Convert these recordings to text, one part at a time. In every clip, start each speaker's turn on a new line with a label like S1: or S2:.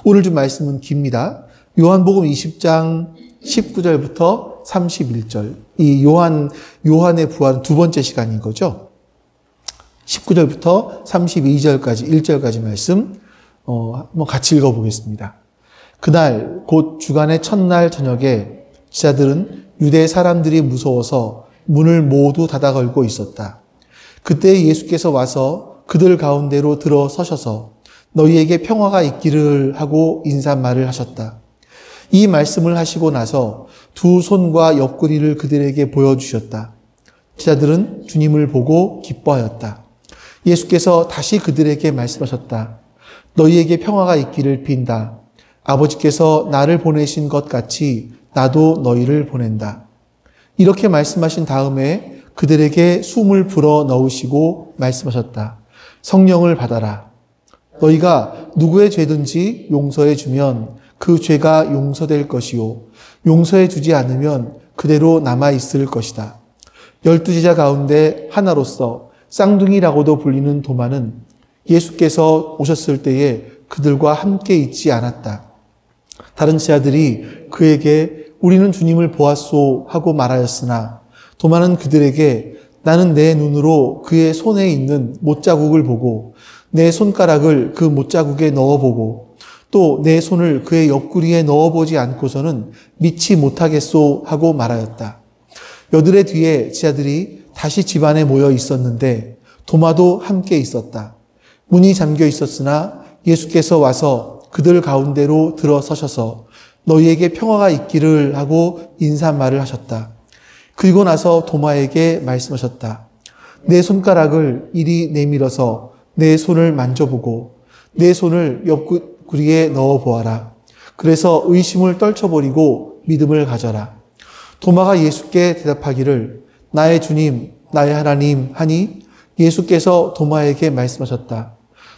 S1: 오늘 좀 말씀은 깁니다. 요한복음 20장 19절부터 31절. 이 요한의 부활은 두 번째 시간인 거죠. 19절부터 32절까지, 1절까지 말씀, 한번 같이 읽어보겠습니다. 그날, 곧 주간의 첫날 저녁에 제자들은 유대 사람들이 무서워서 문을 모두 닫아 걸고 있었다. 그때 예수께서 와서 그들 가운데로 들어서셔서 너희에게 평화가 있기를 하고 인사말을 하셨다. 이 말씀을 하시고 나서 두 손과 옆구리를 그들에게 보여주셨다. 제자들은 주님을 보고 기뻐하였다. 예수께서 다시 그들에게 말씀하셨다. 너희에게 평화가 있기를 빈다. 아버지께서 나를 보내신 것 같이 나도 너희를 보낸다. 이렇게 말씀하신 다음에 그들에게 숨을 불어 넣으시고 말씀하셨다. 성령을 받아라. 너희가 누구의 죄든지 용서해 주면 그 죄가 용서될 것이요. 용서해 주지 않으면 그대로 남아있을 것이다. 12제자 가운데 하나로서 쌍둥이라고도 불리는 도마는 예수께서 오셨을 때에 그들과 함께 있지 않았다. 다른 제자들이 그에게 우리는 주님을 보았소 하고 말하였으나 도마는 그들에게 나는 내 눈으로 그의 손에 있는 못자국을 보고 내 손가락을 그 못자국에 넣어보고 또 내 손을 그의 옆구리에 넣어보지 않고서는 믿지 못하겠소 하고 말하였다. 여드레 뒤에 제자들이 다시 집안에 모여 있었는데 도마도 함께 있었다. 문이 잠겨 있었으나 예수께서 와서 그들 가운데로 들어서셔서 너희에게 평화가 있기를 하고 인사말을 하셨다. 그리고 나서 도마에게 말씀하셨다. 내 손가락을 이리 내밀어서 내 손을 만져보고 내 손을 옆구리에 넣어보아라. 그래서 의심을 떨쳐버리고 믿음을 가져라. 도마가 예수께 대답하기를 나의 주님, 나의 하나님 하니 예수께서 도마에게 말씀하셨다.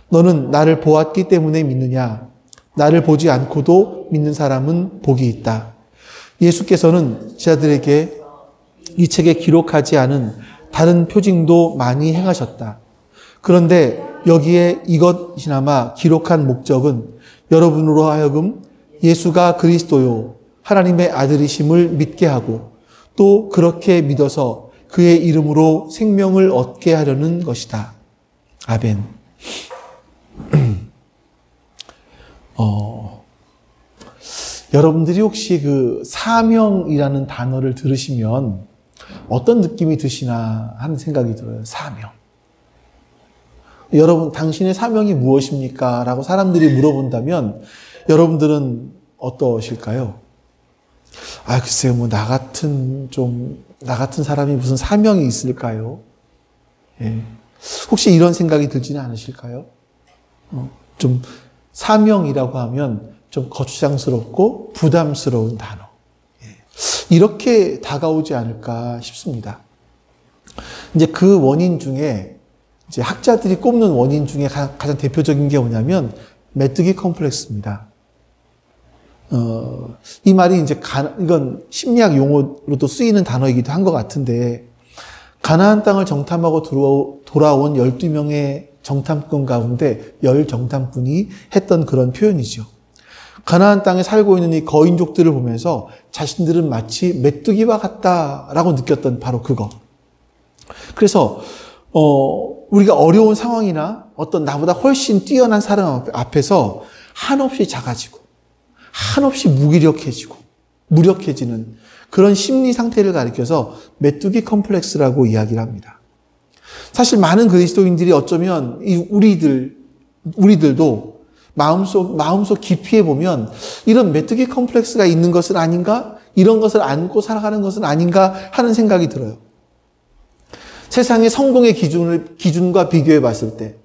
S1: 너는 나를 보았기 때문에 믿느냐? 나를 보지 않고도 믿는 사람은 복이 있다. 예수께서는 제자들에게 이 책에 기록하지 않은 다른 표징도 많이 행하셨다. 그런데 여기에 이것이나마 기록한 목적은 여러분으로 하여금 예수가 그리스도요 하나님의 아들이심을 믿게 하고 또 그렇게 믿어서 그의 이름으로 생명을 얻게 하려는 것이다. 아멘. 여러분들이 혹시 그 사명이라는 단어를 들으시면 어떤 느낌이 드시나 하는 생각이 들어요. 사명. 여러분, 당신의 사명이 무엇입니까? 라고 사람들이 물어본다면 여러분들은 어떠실까요? 글쎄요, 나 같은 사람이 무슨 사명이 있을까요? 예. 혹시 이런 생각이 들지는 않으실까요? 좀 사명이라고 하면 좀 거추장스럽고 부담스러운 단어. 이렇게 다가오지 않을까 싶습니다. 이제 그 원인 중에 이제 학자들이 꼽는 원인 중에 가장 대표적인 게 뭐냐면 메뚜기 컴플렉스입니다. 이 말이 이제 이건 심리학 용어로도 쓰이는 단어이기도 한 것 같은데 가나안 땅을 정탐하고 돌아온 12명의 정탐꾼 가운데 10정탐꾼이 했던 그런 표현이죠. 가나안 땅에 살고 있는 이 거인족들을 보면서 자신들은 마치 메뚜기와 같다라고 느꼈던 바로 그거. 그래서 우리가 어려운 상황이나 어떤 나보다 훨씬 뛰어난 사람 앞에서 한없이 작아지고 한없이 무력해지는 그런 심리 상태를 가리켜서 메뚜기 컴플렉스라고 이야기를 합니다. 사실 많은 그리스도인들이 어쩌면 우리들도 마음속 깊이에 보면 이런 메뚜기 컴플렉스가 있는 것은 아닌가? 이런 것을 안고 살아가는 것은 아닌가 하는 생각이 들어요. 세상의 성공의 기준과 비교해 봤을 때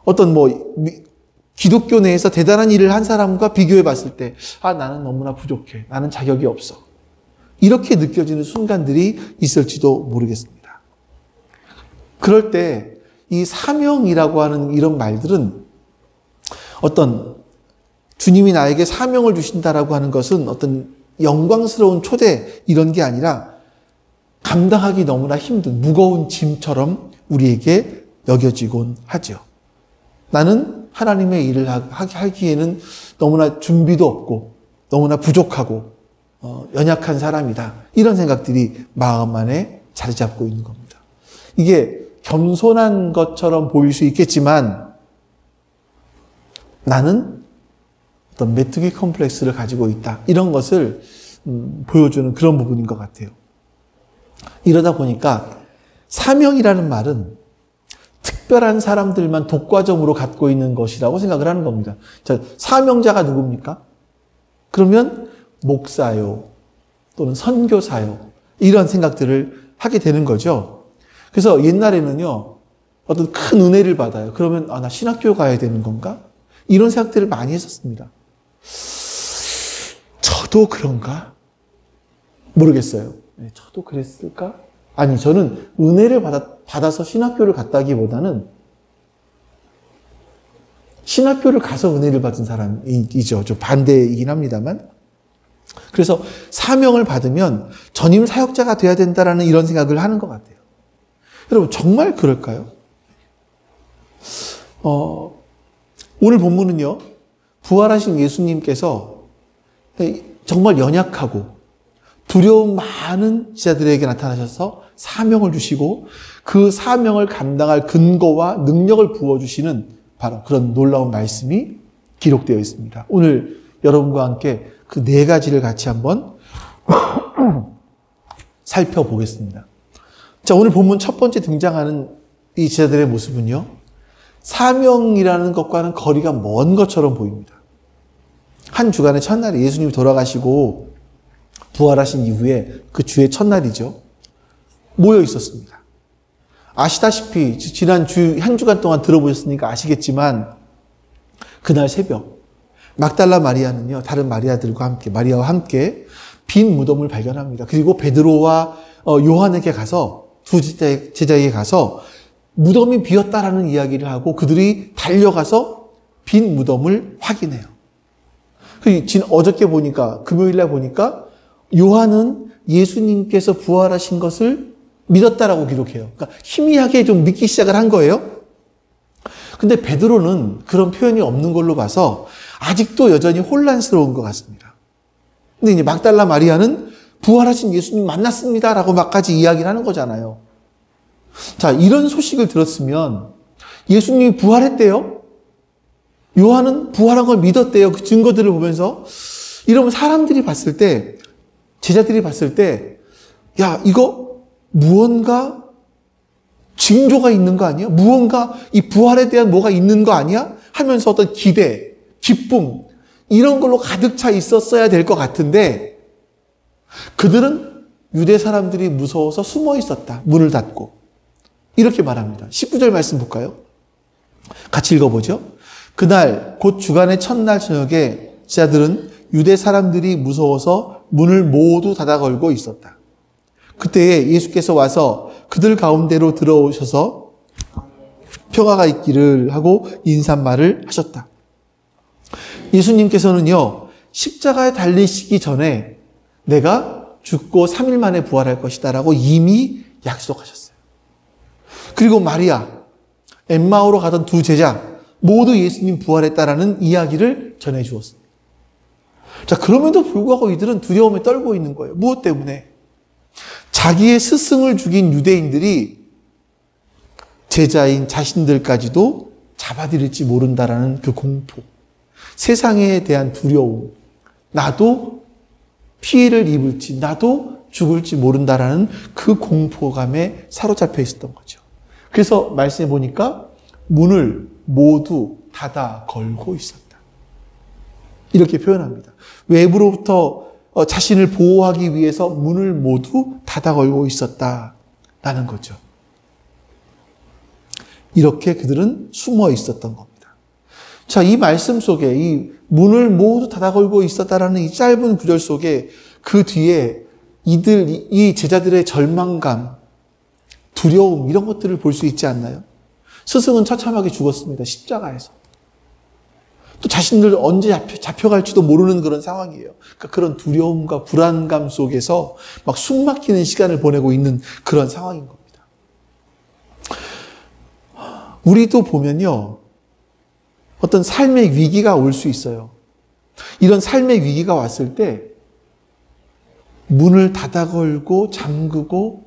S1: 어떤 기독교 내에서 대단한 일을 한 사람과 비교해 봤을 때 나는 너무나 부족해. 나는 자격이 없어. 이렇게 느껴지는 순간들이 있을지도 모르겠습니다. 그럴 때 이 사명이라고 하는 이런 말들은 어떤 주님이 나에게 사명을 주신다라고 하는 것은 어떤 영광스러운 초대 이런 게 아니라 감당하기 너무나 힘든 무거운 짐처럼 우리에게 여겨지곤 하죠. 나는 하나님의 일을 하기에는 너무나 준비도 없고 너무나 부족하고 연약한 사람이다. 이런 생각들이 마음 안에 자리 잡고 있는 겁니다. 이게 겸손한 것처럼 보일 수 있겠지만 나는 어떤 메뚜기 컴플렉스를 가지고 있다. 이런 것을 보여주는 그런 부분인 것 같아요. 이러다 보니까 사명이라는 말은 특별한 사람들만 독과점으로 갖고 있는 것이라고 생각을 하는 겁니다. 자, 사명자가 누굽니까? 그러면 목사요 또는 선교사요 이런 생각들을 하게 되는 거죠. 그래서 옛날에는요 어떤 큰 은혜를 받아요. 그러면 나 신학교 가야 되는 건가? 이런 생각들을 많이 했었습니다. 저도 그런가? 모르겠어요. 저도 그랬을까? 아니, 저는 은혜를 받아서 신학교를 갔다기보다는 신학교를 가서 은혜를 받은 사람이죠. 좀 반대이긴 합니다만. 그래서 사명을 받으면 전임 사역자가 돼야 된다라는 이런 생각을 하는 것 같아요. 여러분, 정말 그럴까요? 오늘 본문은요, 부활하신 예수님께서 정말 연약하고 두려움 많은 지자들에게 나타나셔서 사명을 주시고 그 사명을 감당할 근거와 능력을 부어주시는 바로 그런 놀라운 말씀이 기록되어 있습니다. 오늘 여러분과 함께 그 네 가지를 같이 한번 살펴보겠습니다. 자, 오늘 본문 첫 번째 등장하는 이 지자들의 모습은요, 사명이라는 것과는 거리가 먼 것처럼 보입니다. 한 주간의 첫날에 예수님이 돌아가시고 부활하신 이후에 그 주의 첫날이죠. 모여 있었습니다. 아시다시피 지난 한 주간 동안 들어보셨으니까 아시겠지만 그날 새벽 막달라 마리아는요 다른 마리아와 함께 빈 무덤을 발견합니다. 그리고 베드로와 요한에게 가서 두 제자에게 가서 무덤이 비었다라는 이야기를 하고 그들이 달려가서 빈 무덤을 확인해요. 어저께 보니까 금요일날 보니까 요한은 예수님께서 부활하신 것을 믿었다라고 기록해요. 그러니까 희미하게 좀 믿기 시작을 한 거예요. 근데 베드로는 그런 표현이 없는 걸로 봐서 아직도 여전히 혼란스러운 것 같습니다. 근데 이제 막달라 마리아는 부활하신 예수님 만났습니다라고 막까지 이야기를 하는 거잖아요. 자, 이런 소식을 들었으면 예수님이 부활했대요. 요한은 부활한 걸 믿었대요. 그 증거들을 보면서. 이러면 사람들이 봤을 때, 제자들이 봤을 때, 야, 이거 무언가 징조가 있는 거 아니야? 무언가 이 부활에 대한 뭐가 있는 거 아니야? 하면서 어떤 기대, 기쁨, 이런 걸로 가득 차 있었어야 될 것 같은데, 그들은 유대 사람들이 무서워서 숨어 있었다. 문을 닫고. 이렇게 말합니다. 19절 말씀 볼까요? 같이 읽어보죠. 그날 곧 주간의 첫날 저녁에 제자들은 유대 사람들이 무서워서 문을 모두 닫아 걸고 있었다. 그때에 예수께서 와서 그들 가운데로 들어오셔서 평화가 있기를 하고 인사말을 하셨다. 예수님께서는요, 십자가에 달리시기 전에 내가 죽고 3일 만에 부활할 것이다 라고 이미 약속하셨어요. 그리고 마리아, 엠마오로 가던 두 제자 모두 예수님 부활했다라는 이야기를 전해주었습니다. 자, 그럼에도 불구하고 이들은 두려움에 떨고 있는 거예요. 무엇 때문에? 자기의 스승을 죽인 유대인들이 제자인 자신들까지도 잡아들일지 모른다라는 그 공포, 세상에 대한 두려움, 나도 피해를 입을지, 나도 죽을지 모른다라는 그 공포감에 사로잡혀 있었던 거죠. 그래서 말씀해 보니까 문을 모두 닫아 걸고 있었다. 이렇게 표현합니다. 외부로부터 자신을 보호하기 위해서 문을 모두 닫아 걸고 있었다라는 거죠. 이렇게 그들은 숨어 있었던 겁니다. 자, 이 말씀 속에 이 문을 모두 닫아 걸고 있었다라는 이 짧은 구절 속에 그 뒤에 이 제자들의 절망감, 두려움 이런 것들을 볼 수 있지 않나요? 스승은 처참하게 죽었습니다. 십자가에서. 또 자신들 언제 잡혀갈지도 모르는 그런 상황이에요. 그러니까 그런 두려움과 불안감 속에서 막 숨막히는 시간을 보내고 있는 그런 상황인 겁니다. 우리도 보면요, 어떤 삶의 위기가 올 수 있어요. 이런 삶의 위기가 왔을 때 문을 닫아 걸고 잠그고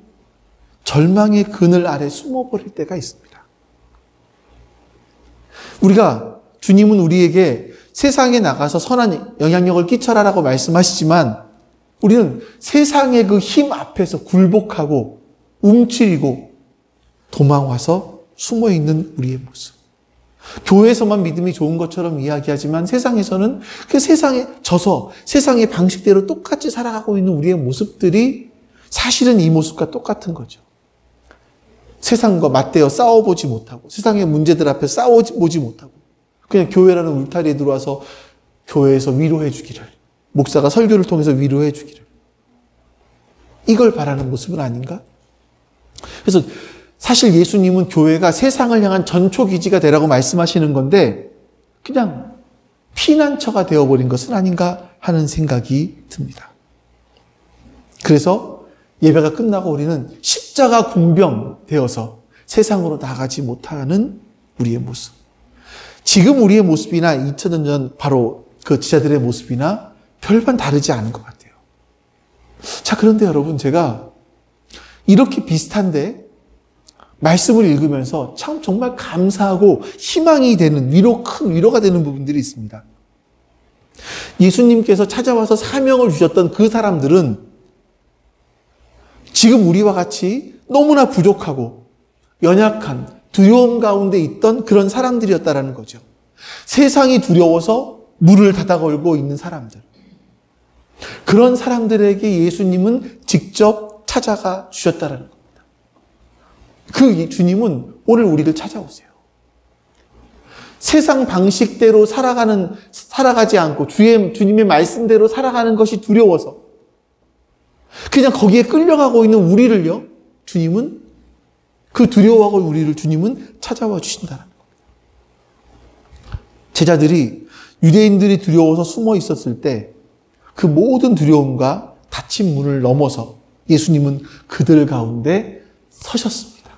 S1: 절망의 그늘 아래 숨어버릴 때가 있습니다. 주님은 우리에게 세상에 나가서 선한 영향력을 끼쳐라라고 말씀하시지만 우리는 세상의 그 힘 앞에서 굴복하고 움츠리고 도망와서 숨어있는 우리의 모습. 교회에서만 믿음이 좋은 것처럼 이야기하지만 세상에서는 그 세상에 져서 세상의 방식대로 똑같이 살아가고 있는 우리의 모습들이 사실은 이 모습과 똑같은 거죠. 세상과 맞대어 싸워보지 못하고 세상의 문제들 앞에 싸워보지 못하고 그냥 교회라는 울타리에 들어와서 교회에서 위로해 주기를, 목사가 설교를 통해서 위로해 주기를, 이걸 바라는 모습은 아닌가? 그래서 사실 예수님은 교회가 세상을 향한 전초기지가 되라고 말씀하시는 건데 그냥 피난처가 되어버린 것은 아닌가 하는 생각이 듭니다. 그래서 예배가 끝나고 우리는 십자가 군병 되어서 세상으로 나가지 못하는 우리의 모습. 지금 우리의 모습이나 2000년 전 바로 그 지자들의 모습이나 별반 다르지 않은 것 같아요. 자, 그런데 여러분, 제가 이렇게 비슷한데 말씀을 읽으면서 참 정말 감사하고 희망이 되는 큰 위로가 되는 부분들이 있습니다. 예수님께서 찾아와서 사명을 주셨던 그 사람들은 지금 우리와 같이 너무나 부족하고 연약한 두려움 가운데 있던 그런 사람들이었다라는 거죠. 세상이 두려워서 문을 닫아 걸고 있는 사람들. 그런 사람들에게 예수님은 직접 찾아가 주셨다라는 겁니다. 그 주님은 오늘 우리를 찾아오세요. 세상 방식대로 살아가지 않고 주님의 말씀대로 살아가는 것이 두려워서 그냥 거기에 끌려가고 있는 우리를요, 주님은 그 두려워하고 우리를 주님은 찾아와 주신다는 겁니다. 제자들이 유대인들이 두려워서 숨어 있었을 때 그 모든 두려움과 닫힌 문을 넘어서 예수님은 그들 가운데 서셨습니다.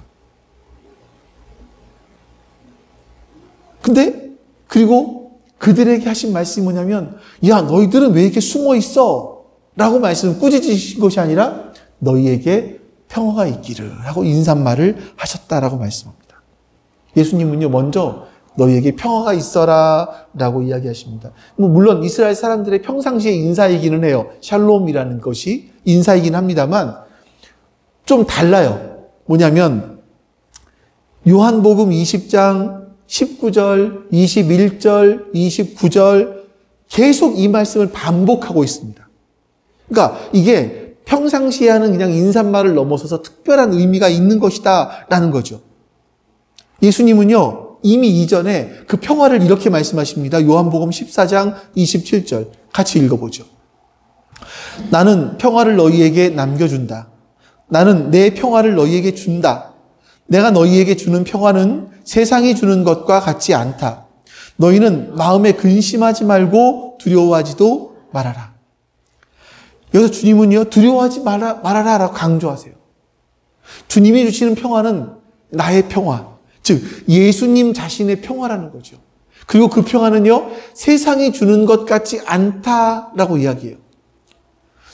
S1: 그리고 그들에게 하신 말씀이 뭐냐면, 야, 너희들은 왜 이렇게 숨어 있어? 라고 말씀을 꾸짖으신 것이 아니라 너희에게 평화가 있기를 하고 인사말을 하셨다라고 말씀합니다. 예수님은요, 먼저 너희에게 평화가 있어라 라고 이야기하십니다. 물론 이스라엘 사람들의 평상시의 인사이기는 해요. 샬롬이라는 것이 인사이긴 합니다만 좀 달라요. 뭐냐면 요한복음 20장 19절, 21절, 29절 계속 이 말씀을 반복하고 있습니다. 그러니까 이게 평상시에 하는 그냥 인사말을 넘어서서 특별한 의미가 있는 것이다 라는 거죠. 예수님은요, 이미 이전에 그 평화를 이렇게 말씀하십니다. 요한복음 14장 27절 같이 읽어보죠. 나는 평화를 너희에게 남겨준다. 나는 내 평화를 너희에게 준다. 내가 너희에게 주는 평화는 세상이 주는 것과 같지 않다. 너희는 마음에 근심하지 말고 두려워하지도 말아라. 여기서 주님은요, 두려워하지 말아라 라고 강조하세요. 주님이 주시는 평화는 나의 평화, 즉 예수님 자신의 평화라는 거죠. 그리고 그 평화는요, 세상이 주는 것 같지 않다라고 이야기해요.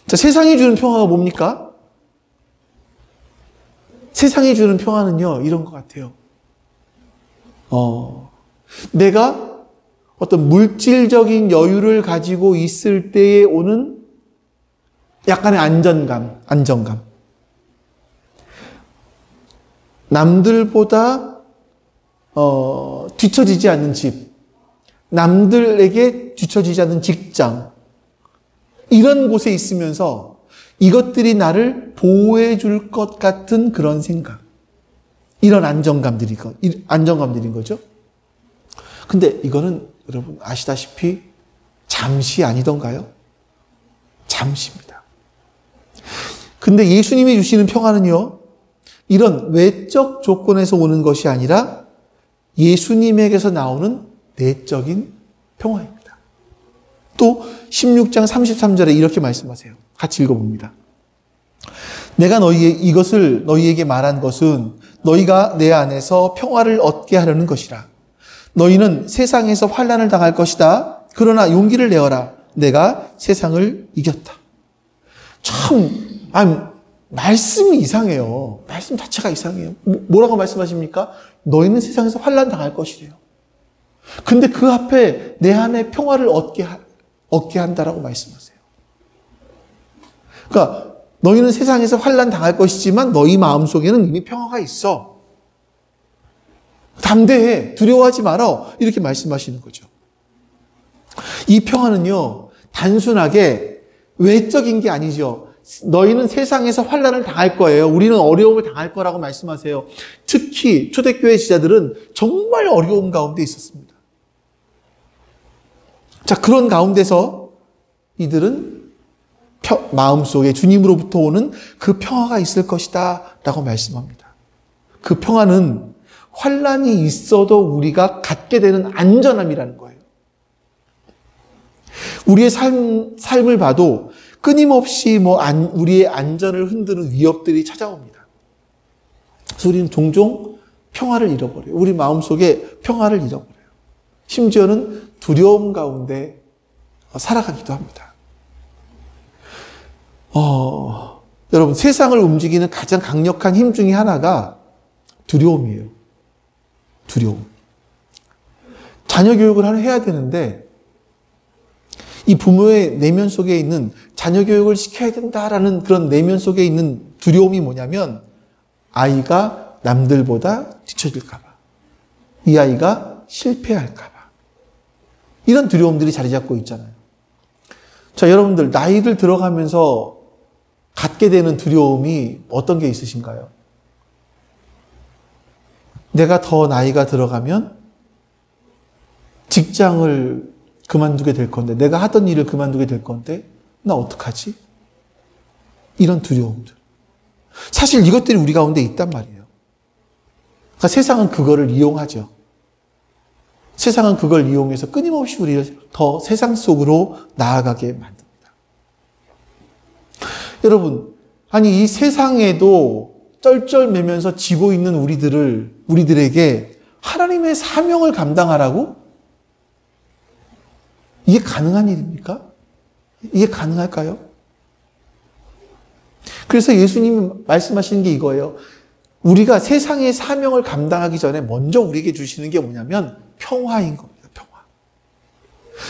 S1: 자, 세상이 주는 평화가 뭡니까? 세상이 주는 평화는요, 이런 것 같아요. 내가 어떤 물질적인 여유를 가지고 있을 때에 오는 약간의 안정감. 남들보다 뒤처지지 않는 집, 남들에게 뒤처지지 않는 직장, 이런 곳에 있으면서 이것들이 나를 보호해 줄 것 같은 그런 생각, 이런 안정감들인 거죠. 근데 이거는 여러분 아시다시피 잠시 아니던가요? 잠시입니다. 근데 예수님이 주시는 평화는요, 이런 외적 조건에서 오는 것이 아니라 예수님에게서 나오는 내적인 평화입니다. 또 16장 33절에 이렇게 말씀하세요. 같이 읽어봅니다. 내가 이것을 너희에게 말한 것은 너희가 내 안에서 평화를 얻게 하려는 것이라. 너희는 세상에서 환난을 당할 것이다. 그러나 용기를 내어라. 내가 세상을 이겼다. 참, 말씀이 이상해요. 말씀 자체가 이상해요. 뭐라고 말씀하십니까? 너희는 세상에서 환난 당할 것이래요. 근데 그 앞에 내 안에 평화를 얻게 한다라고 말씀하세요. 그러니까 너희는 세상에서 환난 당할 것이지만 너희 마음속에는 이미 평화가 있어. 담대해. 두려워하지 마라. 이렇게 말씀하시는 거죠. 이 평화는요, 단순하게 외적인 게 아니죠. 너희는 세상에서 환난을 당할 거예요. 우리는 어려움을 당할 거라고 말씀하세요. 특히 초대교회 지자들은 정말 어려움 가운데 있었습니다. 자, 그런 가운데서 이들은 마음속에 주님으로부터 오는 그 평화가 있을 것이다 라고 말씀합니다. 그 평화는 환난이 있어도 우리가 갖게 되는 안전함이라는 거예요. 우리의 삶을 봐도 끊임없이 우리의 안전을 흔드는 위협들이 찾아옵니다. 그래서 우리는 종종 평화를 잃어버려요. 우리 마음속에 평화를 잃어버려요. 심지어는 두려움 가운데 살아가기도 합니다. 여러분, 세상을 움직이는 가장 강력한 힘 중에 하나가 두려움이에요. 두려움. 자녀 교육을 해야 되는데 이 부모의 내면 속에 있는 자녀 교육을 시켜야 된다라는 그런 내면 속에 있는 두려움이 뭐냐면 아이가 남들보다 뒤처질까 봐. 이 아이가 실패할까 봐. 이런 두려움들이 자리 잡고 있잖아요. 자, 여러분들 나이를 들어가면서 갖게 되는 두려움이 어떤 게 있으신가요? 내가 더 나이가 들어가면 직장을 그만두게 될 건데, 내가 하던 일을 그만두게 될 건데, 나 어떡하지? 이런 두려움들. 사실 이것들이 우리 가운데 있단 말이에요. 그러니까 세상은 그거를 이용하죠. 세상은 그걸 이용해서 끊임없이 우리를 더 세상 속으로 나아가게 만듭니다. 여러분, 아니 이 세상에도 쩔쩔매면서 지고 있는 우리들에게 하나님의 사명을 감당하라고? 이게 가능한 일입니까? 이게 가능할까요? 그래서 예수님이 말씀하시는 게 이거예요. 우리가 세상의 사명을 감당하기 전에 먼저 우리에게 주시는 게 뭐냐면 평화인 겁니다. 평화.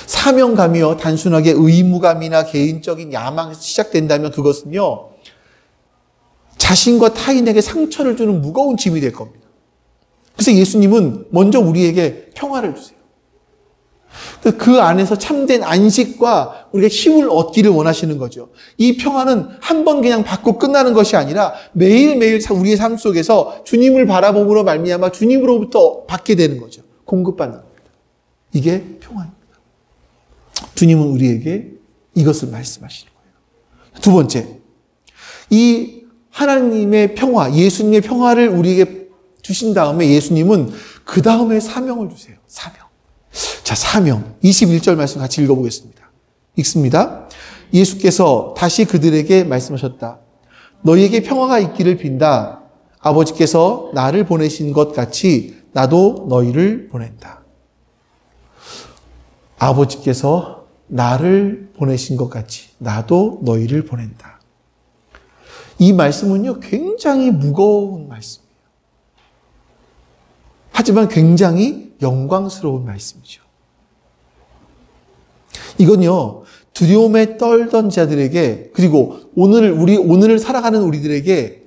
S1: 사명감이요, 단순하게 의무감이나 개인적인 야망에서 시작된다면 그것은요, 자신과 타인에게 상처를 주는 무거운 짐이 될 겁니다. 그래서 예수님은 먼저 우리에게 평화를 주세요. 그 안에서 참된 안식과 우리가 힘을 얻기를 원하시는 거죠. 이 평화는 한 번 그냥 받고 끝나는 것이 아니라 매일매일 우리의 삶 속에서 주님을 바라봄으로 말미암아 주님으로부터 받게 되는 거죠. 공급받는 겁니다. 이게 평화입니다. 주님은 우리에게 이것을 말씀하시는 거예요. 두 번째, 이 하나님의 평화, 예수님의 평화를 우리에게 주신 다음에 예수님은 그 다음에 사명을 주세요. 사명. 자, 사명. 21절 말씀 같이 읽어보겠습니다. 읽습니다. 예수께서 다시 그들에게 말씀하셨다. 너희에게 평화가 있기를 빈다. 아버지께서 나를 보내신 것 같이 나도 너희를 보낸다. 아버지께서 나를 보내신 것 같이 나도 너희를 보낸다. 이 말씀은요, 굉장히 무거운 말씀이에요. 하지만 굉장히 영광스러운 말씀이죠. 이건요, 두려움에 떨던 자들에게, 그리고 오늘을 살아가는 우리들에게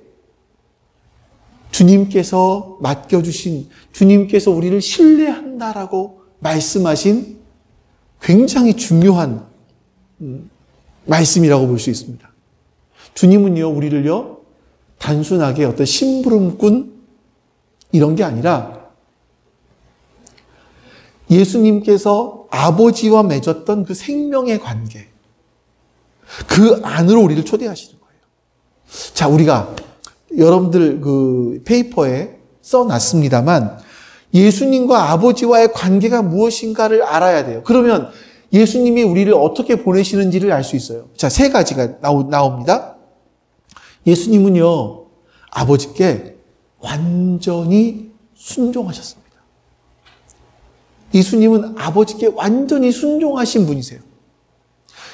S1: 주님께서 맡겨주신, 주님께서 우리를 신뢰한다라고 말씀하신 굉장히 중요한 말씀이라고 볼 수 있습니다. 주님은요, 우리를요, 단순하게 어떤 심부름꾼 이런 게 아니라 예수님께서 아버지와 맺었던 그 생명의 관계, 그 안으로 우리를 초대하시는 거예요. 자, 우리가 여러분들 그 페이퍼에 써놨습니다만 예수님과 아버지와의 관계가 무엇인가를 알아야 돼요. 그러면 예수님이 우리를 어떻게 보내시는지를 알 수 있어요. 자, 세 가지가 나옵니다. 예수님은요, 아버지께 완전히 순종하셨습니다. 예수님은 아버지께 완전히 순종하신 분이세요.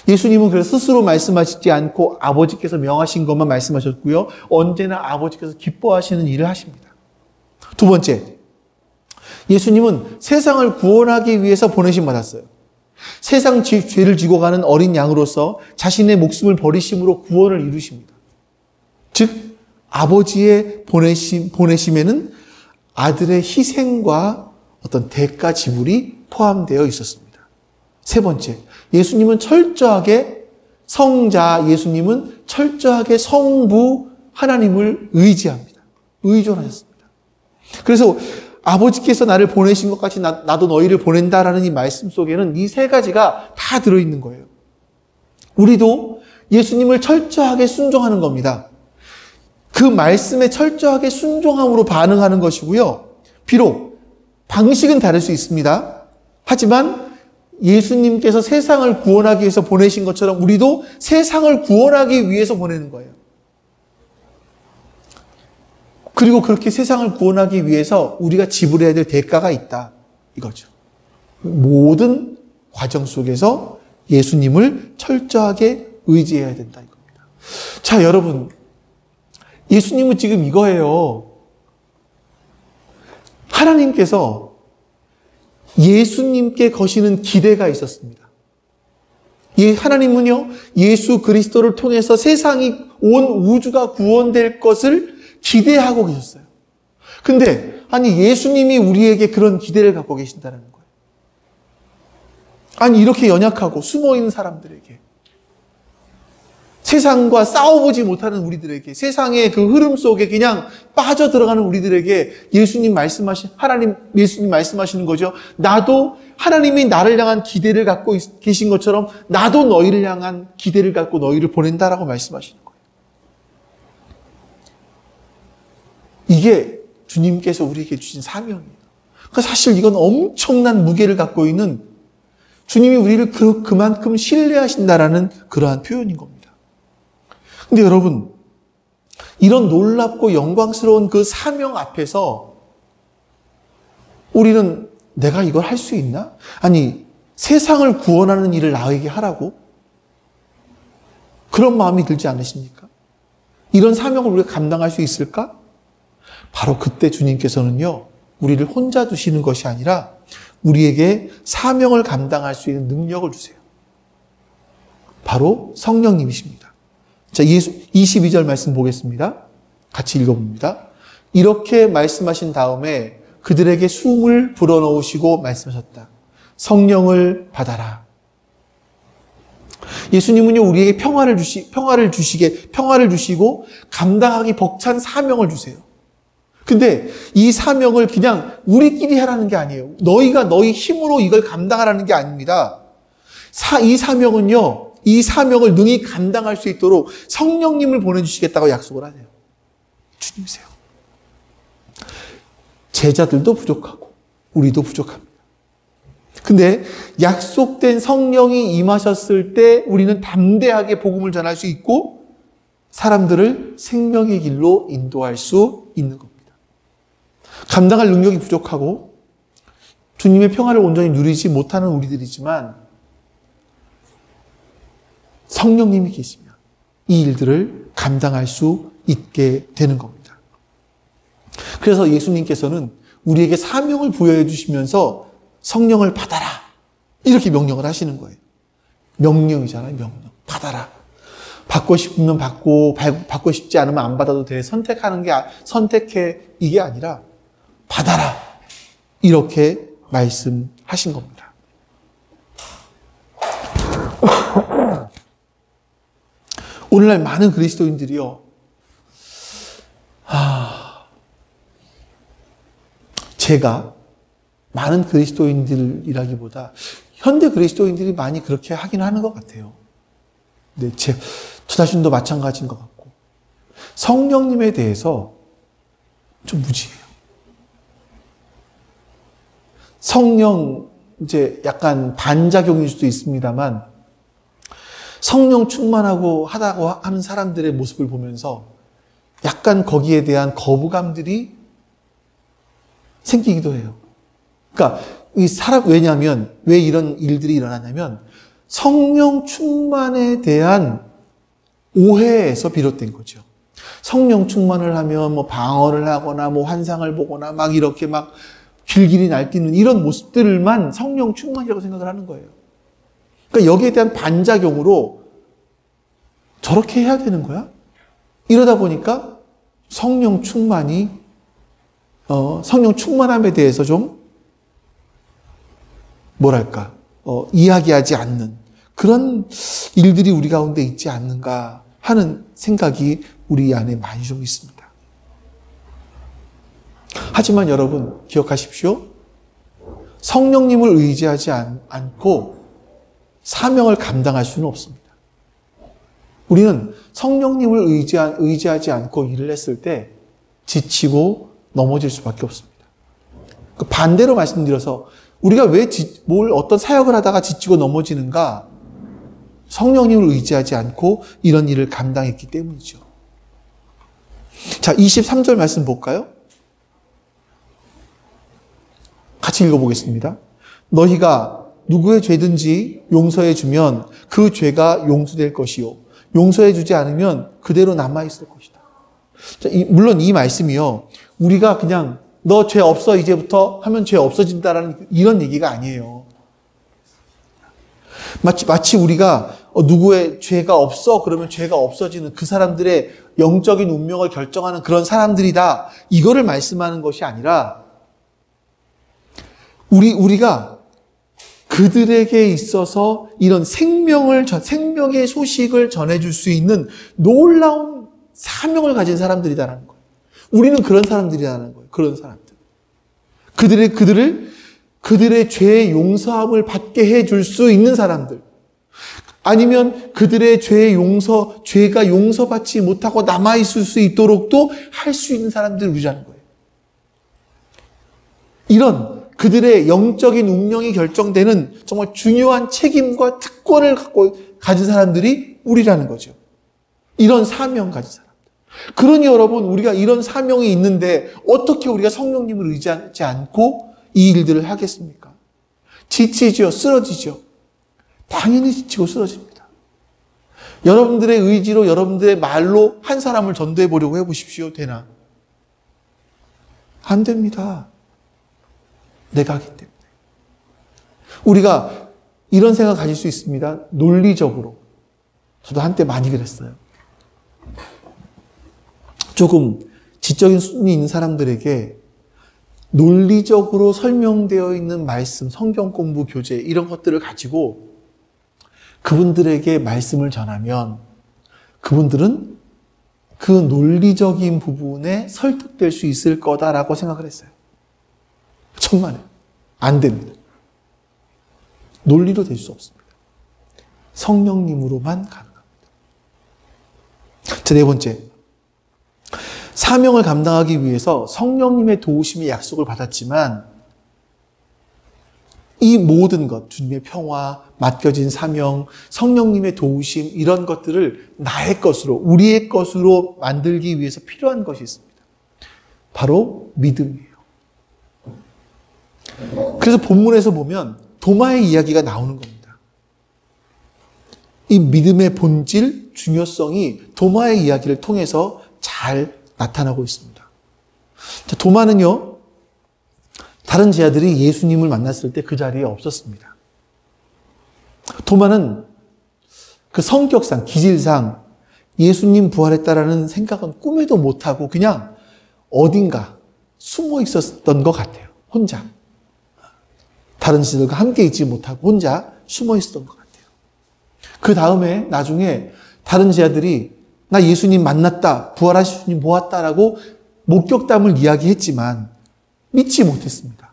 S1: 예수님은 그래서 스스로 말씀하시지 않고 아버지께서 명하신 것만 말씀하셨고요. 언제나 아버지께서 기뻐하시는 일을 하십니다. 두 번째, 예수님은 세상을 구원하기 위해서 보내심 받았어요. 세상 죄를 지고 가는 어린 양으로서 자신의 목숨을 버리심으로 구원을 이루십니다. 즉 아버지의 보내심에는 아들의 희생과 어떤 대가 지불이 포함되어 있었습니다. 세 번째, 예수님은 철저하게 성자, 예수님은 철저하게 성부 하나님을 의지합니다. 의존하셨습니다. 그래서 아버지께서 나를 보내신 것 같이 나도 너희를 보낸다라는 이 말씀 속에는 이 세 가지가 다 들어있는 거예요. 우리도 예수님을 철저하게 순종하는 겁니다. 그 말씀에 철저하게 순종함으로 반응하는 것이고요. 비록 방식은 다를 수 있습니다. 하지만 예수님께서 세상을 구원하기 위해서 보내신 것처럼 우리도 세상을 구원하기 위해서 보내는 거예요. 그리고 그렇게 세상을 구원하기 위해서 우리가 지불해야 될 대가가 있다. 이거죠. 모든 과정 속에서 예수님을 철저하게 의지해야 된다. 이겁니다. 자, 여러분. 예수님은 지금 이거예요. 하나님께서 예수님께 거시는 기대가 있었습니다. 하나님은요, 예수 그리스도를 통해서 세상이, 온 우주가 구원될 것을 기대하고 계셨어요. 근데, 아니, 예수님이 우리에게 그런 기대를 갖고 계신다는 거예요. 아니, 이렇게 연약하고 숨어 있는 사람들에게, 세상과 싸워보지 못하는 우리들에게, 세상의 그 흐름 속에 그냥 빠져들어가는 우리들에게 예수님 말씀하시는 거죠. 나도 하나님이 나를 향한 기대를 갖고 계신 것처럼 나도 너희를 향한 기대를 갖고 너희를 보낸다라고 말씀하시는 거예요. 이게 주님께서 우리에게 주신 사명이에요. 그러니까 사실 이건 엄청난 무게를 갖고 있는, 주님이 우리를 그만큼 신뢰하신다라는 그러한 표현인 겁니다. 근데 여러분, 이런 놀랍고 영광스러운 그 사명 앞에서 우리는 내가 이걸 할 수 있나? 아니, 세상을 구원하는 일을 나에게 하라고? 그런 마음이 들지 않으십니까? 이런 사명을 우리가 감당할 수 있을까? 바로 그때 주님께서는요, 우리를 혼자 두시는 것이 아니라 우리에게 사명을 감당할 수 있는 능력을 주세요. 바로 성령님이십니다. 자, 22절 말씀 보겠습니다. 같이 읽어봅니다. 이렇게 말씀하신 다음에 그들에게 숨을 불어넣으시고 말씀하셨다. 성령을 받아라. 예수님은요, 우리에게 평화를 주시고 감당하기 벅찬 사명을 주세요. 근데 이 사명을 그냥 우리끼리 하라는 게 아니에요. 너희가 너희 힘으로 이걸 감당하라는 게 아닙니다. 이 사명을 능히 감당할 수 있도록 성령님을 보내주시겠다고 약속을 하네요. 주님이세요. 제자들도 부족하고 우리도 부족합니다. 근데 약속된 성령이 임하셨을 때 우리는 담대하게 복음을 전할 수 있고 사람들을 생명의 길로 인도할 수 있는 겁니다. 감당할 능력이 부족하고 주님의 평화를 온전히 누리지 못하는 우리들이지만 성령님이 계시면 이 일들을 감당할 수 있게 되는 겁니다. 그래서 예수님께서는 우리에게 사명을 부여해 주시면서 성령을 받아라, 이렇게 명령을 하시는 거예요. 명령이잖아요. 명령. 받아라. 받고 싶으면 받고 싶지 않으면 안 받아도 돼. 선택해, 이게 아니라 받아라, 이렇게 말씀하신 겁니다. 오늘날 많은 그리스도인들이요, 제가 많은 그리스도인들이라기보다 현대 그리스도인들이 많이 그렇게 하긴 하는 것 같아요. 네, 저 자신도 마찬가지인 것 같고, 성령님에 대해서 좀 무지해요. 성령, 이제 약간 반작용일 수도 있습니다만, 성령 충만하고 하다고 하는 사람들의 모습을 보면서 약간 거기에 대한 거부감들이 생기기도 해요. 그러니까 왜냐하면, 왜 이런 일들이 일어나냐면, 성령 충만에 대한 오해에서 비롯된 거죠. 성령 충만을 하면 뭐 방언을 하거나 뭐 환상을 보거나 막 이렇게 막 길길이 날뛰는 이런 모습들만 성령 충만이라고 생각을 하는 거예요. 그러니까 여기에 대한 반작용으로 저렇게 해야 되는 거야? 이러다 보니까 성령 충만함에 대해서 좀 이야기하지 않는 그런 일들이 우리 가운데 있지 않는가 하는 생각이 우리 안에 많이 좀 있습니다. 하지만 여러분 기억하십시오. 성령님을 의지하지 않고 사명을 감당할 수는 없습니다. 우리는 성령님을 의지하지 않고 일을 했을 때 지치고 넘어질 수밖에 없습니다. 반대로 말씀드려서 우리가 왜 어떤 사역을 하다가 지치고 넘어지는가? 성령님을 의지하지 않고 이런 일을 감당했기 때문이죠. 자, 23절 말씀 볼까요? 같이 읽어보겠습니다. 너희가 누구의 죄든지 용서해 주면 그 죄가 용서될 것이요. 용서해 주지 않으면 그대로 남아있을 것이다. 자, 물론 이 말씀이요. 우리가 그냥 너 죄 없어 이제부터 하면 죄 없어진다라는 이런 얘기가 아니에요. 마치 우리가 누구의 죄가 없어 그러면 죄가 없어지는 그 사람들의 영적인 운명을 결정하는 그런 사람들이다. 이거를 말씀하는 것이 아니라 우리가 그들에게 있어서 이런 생명의 소식을 전해줄 수 있는 놀라운 사명을 가진 사람들이다라는 거예요. 우리는 그런 사람들이라는 거예요. 그런 사람들. 그들의 죄의 용서함을 받게 해줄 수 있는 사람들. 아니면 그들의 죄가 용서받지 못하고 남아있을 수 있도록도 할 수 있는 사람들이라는 거예요. 이런 그들의 영적인 운명이 결정되는 정말 중요한 책임과 특권을 가진 사람들이 우리라는 거죠. 이런 사명 가진 사람. 그러니 여러분 우리가 이런 사명이 있는데 어떻게 우리가 성령님을 의지하지 않고 이 일들을 하겠습니까? 지치죠. 쓰러지죠. 당연히 지치고 쓰러집니다. 여러분들의 의지로 여러분들의 말로 한 사람을 전도해 보려고 해보십시오. 되나? 안 됩니다. 내가 하기 때문에. 우리가 이런 생각 가질 수 있습니다. 논리적으로. 저도 한때 많이 그랬어요. 조금 지적인 수준이 있는 사람들에게 논리적으로 설명되어 있는 말씀, 성경 공부, 교재 이런 것들을 가지고 그분들에게 말씀을 전하면 그분들은 그 논리적인 부분에 설득될 수 있을 거다라고 생각을 했어요. 정말요. 안 됩니다. 논리로 될 수 없습니다. 성령님으로만 가능합니다. 자, 네 번째. 사명을 감당하기 위해서 성령님의 도우심의 약속을 받았지만 이 모든 것, 주님의 평화, 맡겨진 사명, 성령님의 도우심 이런 것들을 나의 것으로, 우리의 것으로 만들기 위해서 필요한 것이 있습니다. 바로 믿음이에요. 그래서 본문에서 보면 도마의 이야기가 나오는 겁니다. 이 믿음의 본질, 중요성이 도마의 이야기를 통해서 잘 나타나고 있습니다. 도마는요, 다른 제자들이 예수님을 만났을 때 그 자리에 없었습니다. 도마는 그 성격상, 기질상 예수님 부활했다라는 생각은 꿈에도 못하고 그냥 어딘가 숨어 있었던 것 같아요. 혼자. 다른 제자들과 함께 있지 못하고 혼자 숨어 있었던 것 같아요. 그 다음에 나중에 다른 제자들이 나 예수님 만났다, 부활하신 예수님 보았다라고 목격담을 이야기했지만 믿지 못했습니다.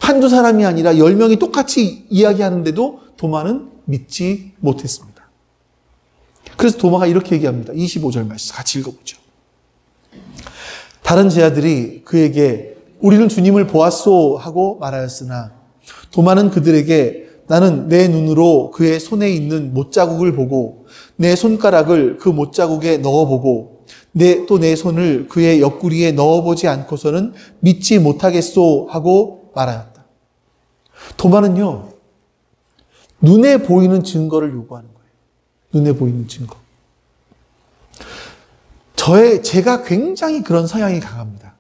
S1: 한두 사람이 아니라 10명이 똑같이 이야기하는데도 도마는 믿지 못했습니다. 그래서 도마가 이렇게 얘기합니다. 25절 말씀 같이 읽어보죠. 다른 제자들이 그에게 우리는 주님을 보았소 하고 말하였으나 도마는 그들에게 나는 내 눈으로 그의 손에 있는 못자국을 보고 내 손가락을 그 못자국에 넣어보고 또 내 손을 그의 옆구리에 넣어보지 않고서는 믿지 못하겠소 하고 말하였다. 도마는요, 눈에 보이는 증거를 요구하는 거예요. 눈에 보이는 증거. 제가 굉장히 그런 성향이 강합니다.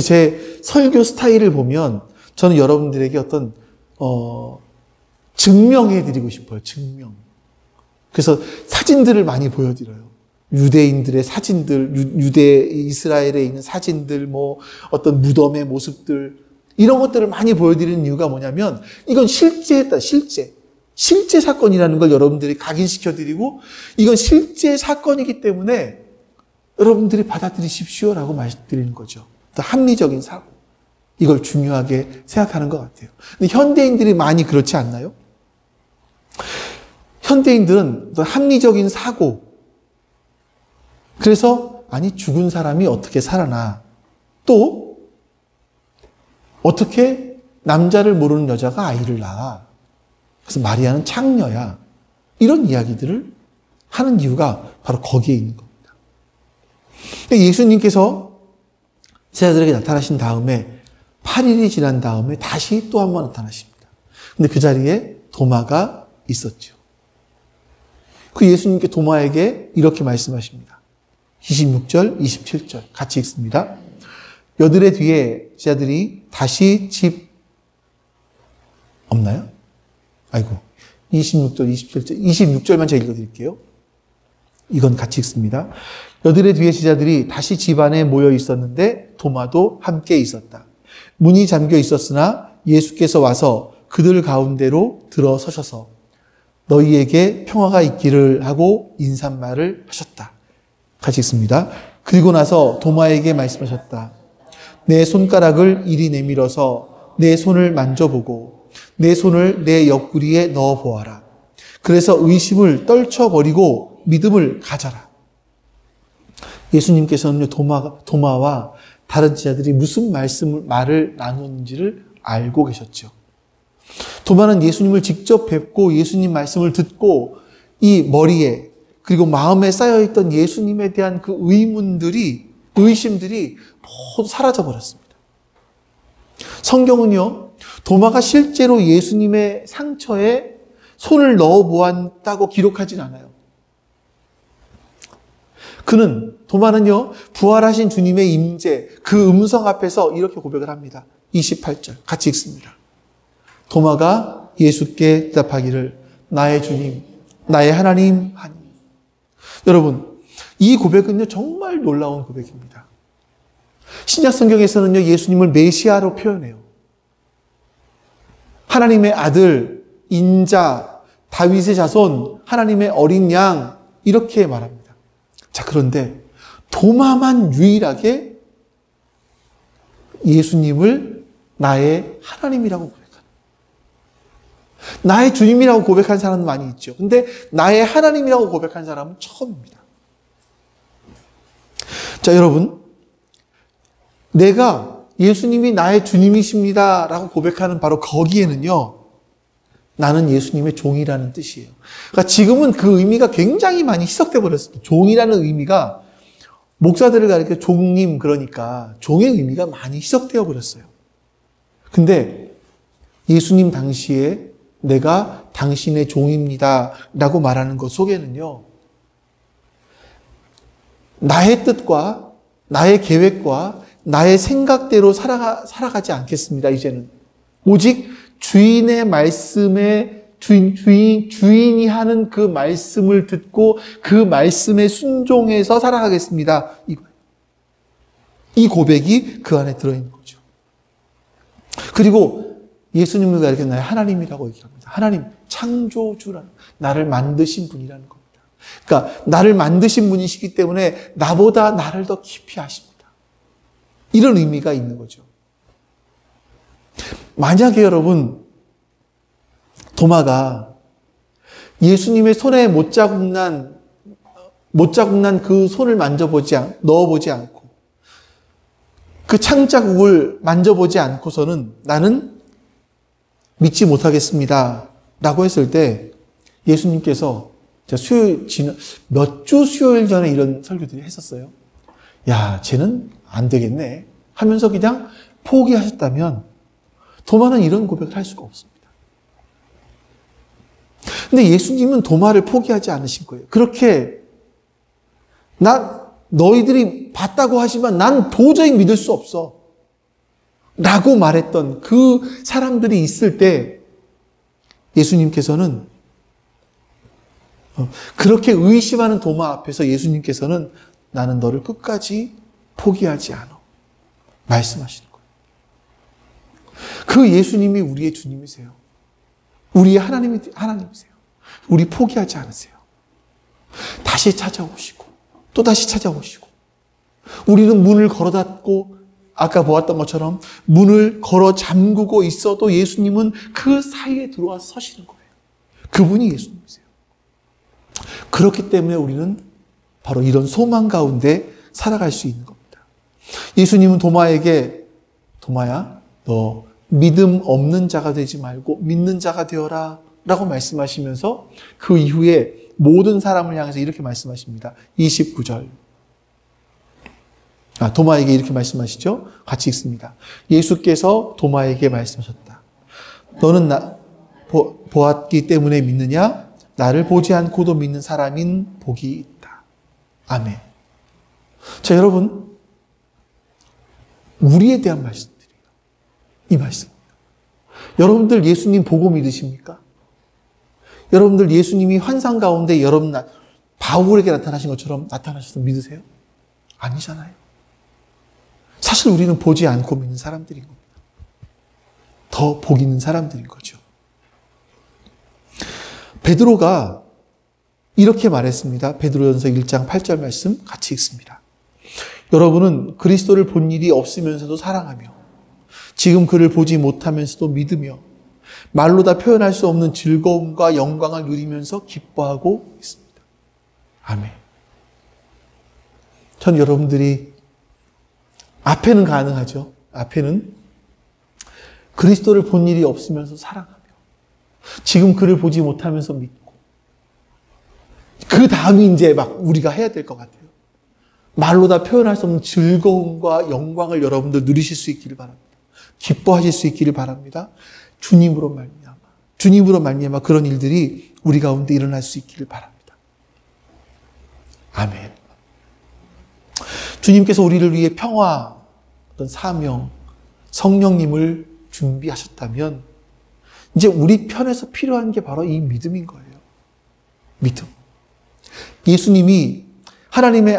S1: 제 설교 스타일을 보면 저는 여러분들에게 어떤, 증명해드리고 싶어요. 증명. 그래서 사진들을 많이 보여드려요. 유대인들의 사진들, 이스라엘에 있는 사진들, 어떤 무덤의 모습들, 이런 것들을 많이 보여드리는 이유가 뭐냐면, 이건 실제 사건이라는 걸 여러분들이 각인시켜드리고, 이건 실제 사건이기 때문에 여러분들이 받아들이십시오라고 말씀드리는 거죠. 또 합리적인 사고. 이걸 중요하게 생각하는 것 같아요. 근데 현대인들이 많이 그렇지 않나요? 현대인들은 또 합리적인 사고. 그래서, 죽은 사람이 어떻게 살아나. 또, 어떻게 남자를 모르는 여자가 아이를 낳아. 그래서 마리아는 창녀야. 이런 이야기들을 하는 이유가 바로 거기에 있는 겁니다. 예수님께서 제자들에게 나타나신 다음에 8일이 지난 다음에 다시 또 한 번 나타나십니다. 근데 그 자리에 도마가 있었죠. 그 예수님께 도마에게 이렇게 말씀하십니다. 26절, 27절 같이 읽습니다. 여드레 뒤에 제자들이 다시 집 없나요? 26절, 27절, 26절만 제가 읽어드릴게요. 이건 같이 읽습니다. 여드레 뒤에 제자들이 다시 집 안에 모여 있었는데 도마도 함께 있었다. 문이 잠겨 있었으나 예수께서 와서 그들 가운데로 들어서셔서 너희에게 평화가 있기를 하고 인사말을 하셨다. 같이 읽습니다. 그리고 나서 도마에게 말씀하셨다. 내 손가락을 이리 내밀어서 내 손을 만져보고 내 손을 내 옆구리에 넣어보아라. 그래서 의심을 떨쳐버리고 믿음을 가져라. 예수님께서는 도마와 다른 제자들이 무슨 말을 나누는지를 알고 계셨죠. 도마는 예수님을 직접 뵙고 예수님 말씀을 듣고 이 머리에 그리고 마음에 쌓여있던 예수님에 대한 그 의심들이 모두 사라져버렸습니다. 성경은요, 도마가 실제로 예수님의 상처에 손을 넣어보았다고 기록하진 않아요. 도마는요, 부활하신 주님의 임재, 그 음성 앞에서 이렇게 고백을 합니다. 28절, 같이 읽습니다. 도마가 예수께 대답하기를, 나의 주님, 나의 하나님 하니. 여러분, 이 고백은요, 정말 놀라운 고백입니다. 신약 성경에서는요, 예수님을 메시아로 표현해요. 하나님의 아들, 인자, 다윗의 자손, 하나님의 어린 양, 이렇게 말합니다. 자, 그런데 도마만 유일하게 예수님을 나의 하나님이라고 고백합니다. 나의 주님이라고 고백한 사람은 많이 있죠. 근데 나의 하나님이라고 고백한 사람은 처음입니다. 자, 여러분, 내가 예수님이 나의 주님이십니다 라고 고백하는 바로 거기에는요, 나는 예수님의 종이라는 뜻이에요. 그러니까 지금은 그 의미가 굉장히 많이 희석돼 버렸습니다. 종이라는 의미가 목사들을 가리켜 종님, 그러니까 종의 의미가 많이 희석되어 버렸어요. 근데 예수님 당시에 내가 당신의 종입니다 라고 말하는 것 속에는요, 나의 뜻과 나의 계획과 나의 생각대로 살아가지 않겠습니다. 이제는 오직 주인의 말씀에 주인이 하는 그 말씀을 듣고 그 말씀에 순종해서 살아가겠습니다. 이 고백이 그 안에 들어있는 거죠. 그리고 예수님을 가리켜 나의 하나님이라고 얘기합니다. 하나님, 창조주라는, 나를 만드신 분이라는 겁니다. 그러니까 나를 만드신 분이시기 때문에 나보다 나를 더 깊이 아십니다. 이런 의미가 있는 거죠. 만약에 여러분, 도마가 예수님의 손에 못자국 난 그 손을 넣어보지 않고 그 창자국을 만져보지 않고서는 나는 믿지 못하겠습니다 라고 했을 때 예수님께서 몇 주 수요일 전에 이런 설교들이 했었어요. 야, 쟤는 안 되겠네 하면서 그냥 포기하셨다면 도마는 이런 고백을 할 수가 없습니다. 근데 예수님은 도마를 포기하지 않으신 거예요. 그렇게 너희들이 봤다고 하지만 난 도저히 믿을 수 없어 라고 말했던 그 사람들이 있을 때 예수님께서는 그렇게 의심하는 도마 앞에서 예수님께서는 나는 너를 끝까지 포기하지 않아 말씀하시는 거예요. 그 예수님이 우리의 주님이세요. 우리의 하나님이세요. 우리 포기하지 않으세요. 다시 찾아오시고 또다시 찾아오시고 우리는 문을 걸어 닫고 아까 보았던 것처럼 문을 걸어 잠그고 있어도 예수님은 그 사이에 들어와 서시는 거예요. 그분이 예수님이세요. 그렇기 때문에 우리는 바로 이런 소망 가운데 살아갈 수 있는 겁니다. 예수님은 도마에게 도마야 너 믿음 없는 자가 되지 말고 믿는 자가 되어라 라고 말씀하시면서 그 이후에 모든 사람을 향해서 이렇게 말씀하십니다. 29절. 도마에게 이렇게 말씀하시죠. 같이 읽습니다. 예수께서 도마에게 말씀하셨다. 너는 보았기 때문에 믿느냐? 나를 보지 않고도 믿는 사람인 복이 있다. 아멘. 자, 여러분, 우리에 대한 말씀들이에요. 이 말씀. 여러분들 예수님 보고 믿으십니까? 여러분들 예수님이 환상 가운데 바울에게 나타나신 것처럼 나타나셔서 믿으세요? 아니잖아요. 사실 우리는 보지 않고 믿는 사람들인 겁니다. 더 복 있는 사람들인 거죠. 베드로가 이렇게 말했습니다. 베드로전서 1장 8절 말씀 같이 읽습니다. 여러분은 그리스도를 본 일이 없으면서도 사랑하며 지금 그를 보지 못하면서도 믿으며 말로 다 표현할 수 없는 즐거움과 영광을 누리면서 기뻐하고 있습니다. 아멘. 전 여러분들이 앞에는 가능하죠. 앞에는 그리스도를 본 일이 없으면서 사랑하며 지금 그를 보지 못하면서 믿고 그 다음이 이제 막 우리가 해야 될 것 같아요. 말로 다 표현할 수 없는 즐거움과 영광을 여러분들 누리실 수 있기를 바랍니다. 기뻐하실 수 있기를 바랍니다. 주님으로 말미암아 그런 일들이 우리 가운데 일어날 수 있기를 바랍니다. 아멘. 주님께서 우리를 위해 평화, 어떤 사명, 성령님을 준비하셨다면 이제 우리 편에서 필요한 게 바로 이 믿음인 거예요. 믿음. 예수님이 하나님의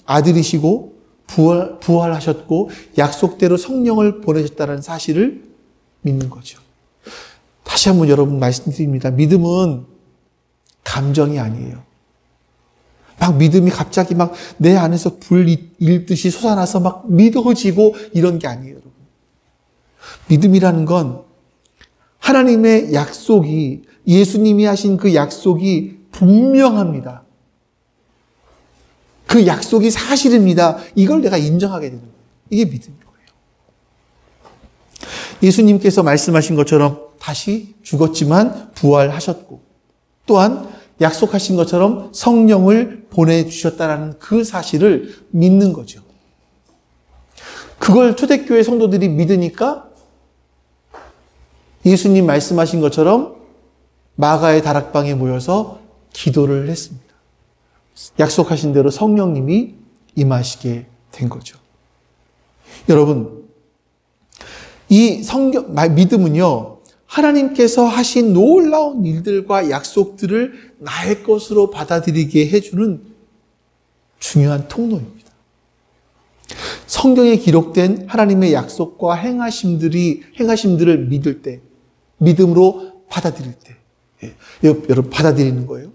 S1: 아들이시고 부활하셨고 약속대로 성령을 보내셨다는 사실을 믿는 거죠. 다시 한번 여러분 말씀드립니다. 믿음은 감정이 아니에요. 막 믿음이 갑자기 막 내 안에서 불 일듯이 솟아나서 막 믿어지고 이런 게 아니에요, 여러분. 믿음이라는 건 하나님의 약속이, 예수님이 하신 그 약속이 분명합니다. 그 약속이 사실입니다. 이걸 내가 인정하게 되는 거예요. 이게 믿음인 거예요. 예수님께서 말씀하신 것처럼 다시 죽었지만 부활하셨고 또한 약속하신 것처럼 성령을 보내주셨다는 그 사실을 믿는 거죠. 그걸 초대교회 성도들이 믿으니까 예수님 말씀하신 것처럼 마가의 다락방에 모여서 기도를 했습니다. 약속하신 대로 성령님이 임하시게 된 거죠. 여러분, 이 믿음은요, 하나님께서 하신 놀라운 일들과 약속들을 나의 것으로 받아들이게 해주는 중요한 통로입니다. 성경에 기록된 하나님의 약속과 행하심들을 믿을 때, 믿음으로 받아들일 때, 여러분 받아들이는 거예요.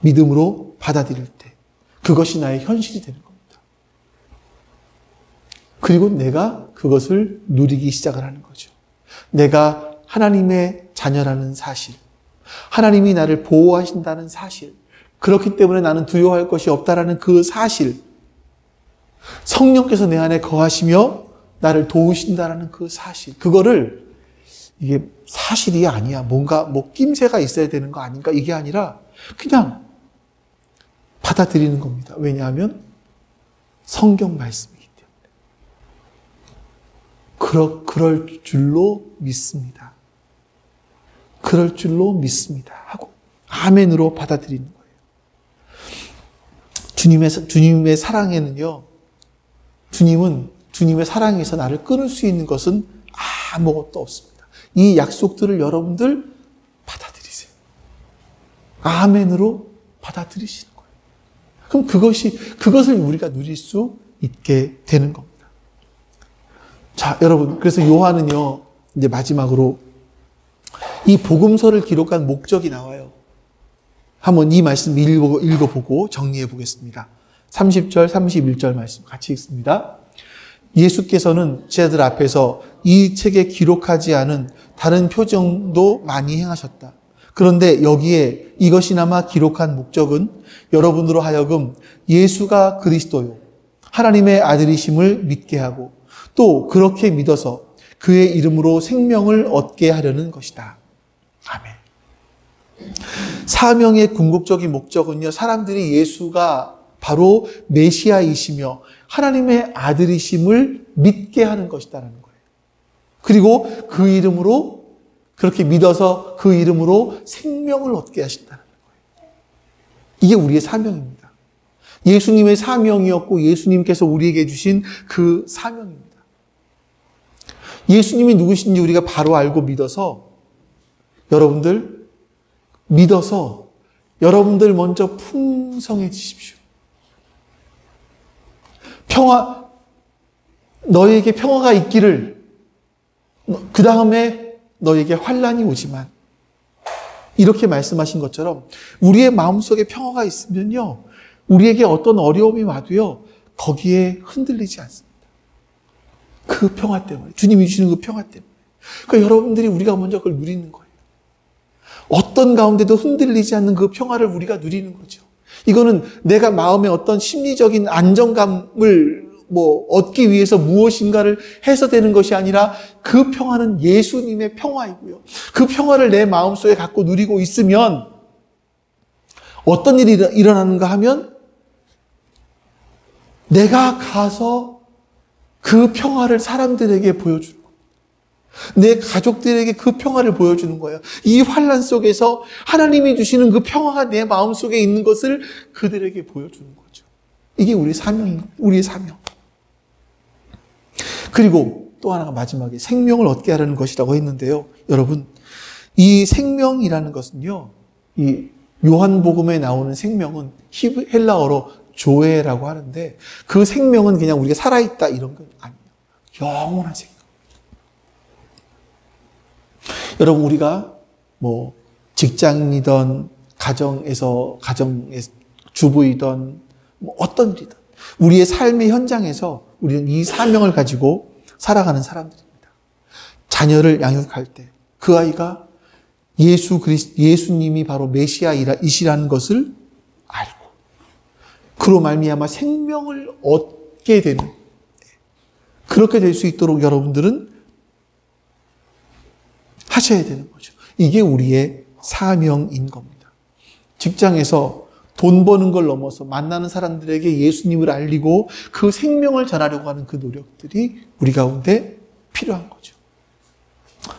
S1: 믿음으로 받아들일 때, 그것이 나의 현실이 되는 겁니다. 그리고 내가 그것을 누리기 시작을 하는 거죠. 내가 하나님의 자녀라는 사실, 하나님이 나를 보호하신다는 사실, 그렇기 때문에 나는 두려워할 것이 없다라는 그 사실, 성령께서 내 안에 거하시며 나를 도우신다라는 그 사실, 그거를 이게 사실이 아니야. 뭔가 낌새가 있어야 되는 거 아닌가? 이게 아니라 그냥 받아들이는 겁니다. 왜냐하면 성경 말씀이기 때문에. 그럴 줄로 믿습니다. 그럴 줄로 믿습니다. 하고 아멘으로 받아들이는 거예요. 주님의 사랑에는요, 주님의 사랑에서 나를 끊을 수 있는 것은 아무것도 없습니다. 이 약속들을 여러분들 받아들이세요. 아멘으로 받아들이시는 거예요. 그럼 그것을 우리가 누릴 수 있게 되는 겁니다. 자, 여러분, 그래서 요한은요, 이제 마지막으로 이 복음서를 기록한 목적이 나와요. 한번 이 말씀 읽어보고 정리해 보겠습니다. 30절, 31절 말씀 같이 읽습니다. 예수께서는 제자들 앞에서 이 책에 기록하지 않은 다른 표정도 많이 행하셨다. 그런데 여기에 이것이나마 기록한 목적은 여러분으로 하여금 예수가 그리스도요, 하나님의 아들이심을 믿게 하고 또 그렇게 믿어서 그의 이름으로 생명을 얻게 하려는 것이다. 아멘. 사명의 궁극적인 목적은요, 사람들이 예수가 바로 메시아이시며 하나님의 아들이심을 믿게 하는 것이다라는 거예요. 그리고 그 이름으로, 그렇게 믿어서 그 이름으로 생명을 얻게 하신다는 거예요. 이게 우리의 사명입니다. 예수님의 사명이었고 예수님께서 우리에게 주신 그 사명입니다. 예수님이 누구신지 우리가 바로 알고 믿어서 여러분들 먼저 풍성해지십시오. 너에게 평화가 있기를, 그 다음에 너에게 환난이 오지만, 이렇게 말씀하신 것처럼 우리의 마음속에 평화가 있으면요, 우리에게 어떤 어려움이 와도요, 거기에 흔들리지 않습니다. 그 평화 때문에, 주님이 주시는 그 평화 때문에. 그러니까 여러분들이 우리가 먼저 그걸 누리는 거예요. 어떤 가운데도 흔들리지 않는 그 평화를 우리가 누리는 거죠. 이거는 내가 마음에 어떤 심리적인 안정감을 얻기 위해서 무엇인가를 해서 되는 것이 아니라 그 평화는 예수님의 평화이고요. 그 평화를 내 마음속에 갖고 누리고 있으면 어떤 일이 일어나는가 하면 내가 가서 그 평화를 사람들에게 보여주는 거예요. 내 가족들에게 그 평화를 보여주는 거예요. 이 환난 속에서 하나님이 주시는 그 평화가 내 마음속에 있는 것을 그들에게 보여주는 거죠. 이게 우리의 사명. 그리고 또 하나가 마지막에 생명을 얻게 하려는 것이라고 했는데요. 여러분, 이 생명이라는 것은요, 이 요한복음에 나오는 생명은 헬라어로 조에라고 하는데, 그 생명은 그냥 우리가 살아있다 이런 건 아니에요. 영원한 생명. 여러분, 우리가 직장이든 가정의 주부이든 어떤 일이든 우리의 삶의 현장에서 우리는 이 사명을 가지고 살아가는 사람들입니다. 자녀를 양육할 때 그 아이가 예수님이 바로 메시아이시라는 것을 알고 그로 말미암아 생명을 얻게 되는, 그렇게 될 수 있도록 여러분들은 하셔야 되는 거죠. 이게 우리의 사명인 겁니다. 직장에서 돈 버는 걸 넘어서 만나는 사람들에게 예수님을 알리고 그 생명을 전하려고 하는 그 노력들이 우리 가운데 필요한 거죠.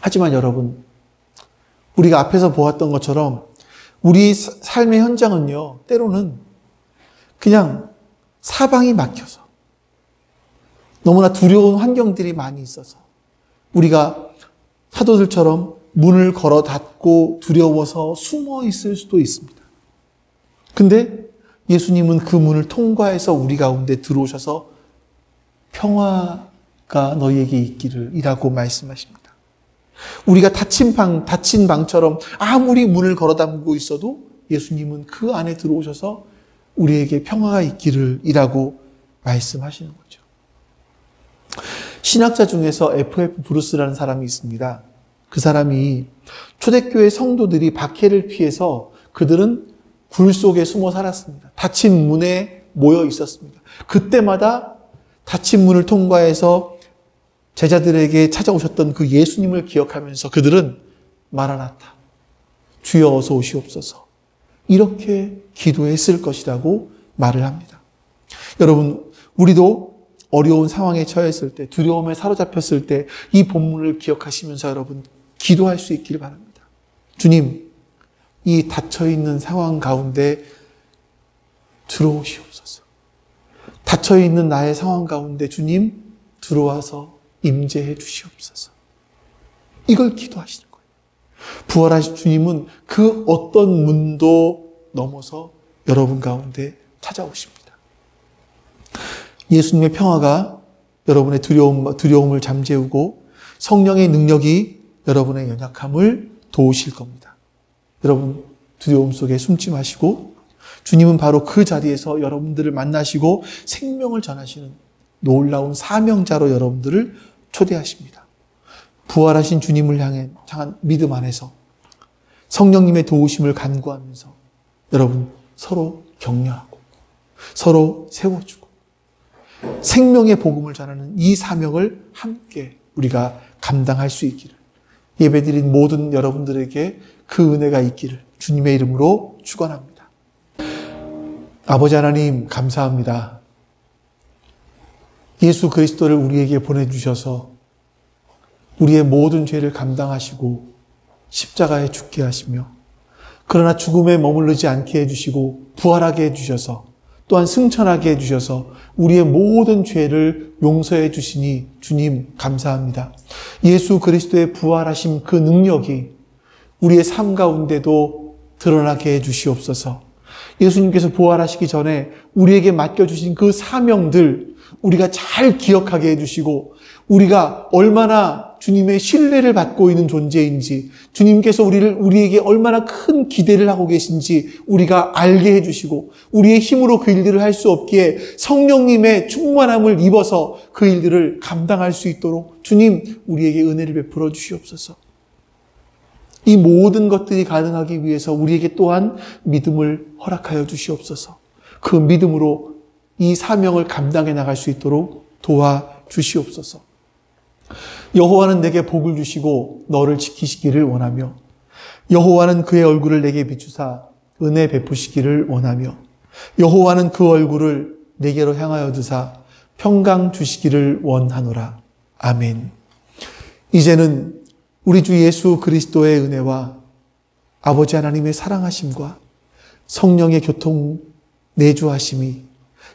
S1: 하지만 여러분, 우리가 앞에서 보았던 것처럼 우리 삶의 현장은요, 때로는 그냥 사방이 막혀서 너무나 두려운 환경들이 많이 있어서 우리가 사도들처럼 문을 걸어 닫고 두려워서 숨어 있을 수도 있습니다. 근데 예수님은 그 문을 통과해서 우리 가운데 들어오셔서 평화가 너희에게 있기를 이라고 말씀하십니다. 우리가 닫힌 방처럼 아무리 문을 걸어 잠그고 있어도 예수님은 그 안에 들어오셔서 우리에게 평화가 있기를 이라고 말씀하시는 거죠. 신학자 중에서 F.F. 브루스라는 사람이 있습니다. 그 사람이 초대교회 성도들이 박해를 피해서 그들은 굴 속에 숨어 살았습니다. 닫힌 문에 모여 있었습니다. 그때마다 닫힌 문을 통과해서 제자들에게 찾아오셨던 그 예수님을 기억하면서 그들은 마라나타, 주여 어서 오시옵소서, 이렇게 기도했을 것이라고 말을 합니다. 여러분, 우리도 어려운 상황에 처했을 때, 두려움에 사로잡혔을 때 이 본문을 기억하시면서 여러분 기도할 수 있기를 바랍니다. 주님, 이 닫혀있는 상황 가운데 들어오시옵소서. 닫혀있는 나의 상황 가운데 주님 들어와서 임재해 주시옵소서. 이걸 기도하시는 거예요. 부활하신 주님은 그 어떤 문도 넘어서 여러분 가운데 찾아오십니다. 예수님의 평화가 여러분의 두려움을 잠재우고 성령의 능력이 여러분의 연약함을 도우실 겁니다. 여러분 두려움 속에 숨지 마시고 주님은 바로 그 자리에서 여러분들을 만나시고 생명을 전하시는 놀라운 사명자로 여러분들을 초대하십니다. 부활하신 주님을 향한 믿음 안에서 성령님의 도우심을 간구하면서 여러분 서로 격려하고 서로 세워주고 생명의 복음을 전하는 이 사명을 함께 우리가 감당할 수 있기를, 예배드린 모든 여러분들에게 그 은혜가 있기를 주님의 이름으로 축원합니다. 아버지 하나님 감사합니다. 예수 그리스도를 우리에게 보내주셔서 우리의 모든 죄를 감당하시고 십자가에 죽게 하시며 그러나 죽음에 머무르지 않게 해주시고 부활하게 해주셔서 또한 승천하게 해주셔서 우리의 모든 죄를 용서해 주시니 주님 감사합니다. 예수 그리스도의 부활하심 그 능력이 우리의 삶 가운데도 드러나게 해주시옵소서. 예수님께서 부활하시기 전에 우리에게 맡겨주신 그 사명들 우리가 잘 기억하게 해주시고 우리가 얼마나 주님의 신뢰를 받고 있는 존재인지, 주님께서 우리에게 얼마나 큰 기대를 하고 계신지 우리가 알게 해주시고 우리의 힘으로 그 일들을 할 수 없기에 성령님의 충만함을 입어서 그 일들을 감당할 수 있도록 주님 우리에게 은혜를 베풀어 주시옵소서. 이 모든 것들이 가능하기 위해서 우리에게 또한 믿음을 허락하여 주시옵소서. 그 믿음으로 이 사명을 감당해 나갈 수 있도록 도와주시옵소서. 여호와는 내게 복을 주시고 너를 지키시기를 원하며 여호와는 그의 얼굴을 내게 비추사 은혜 베푸시기를 원하며 여호와는 그 얼굴을 내게로 향하여 드사 평강 주시기를 원하노라. 아멘. 이제는 우리 주 예수 그리스도의 은혜와 아버지 하나님의 사랑하심과 성령의 교통 내주하심이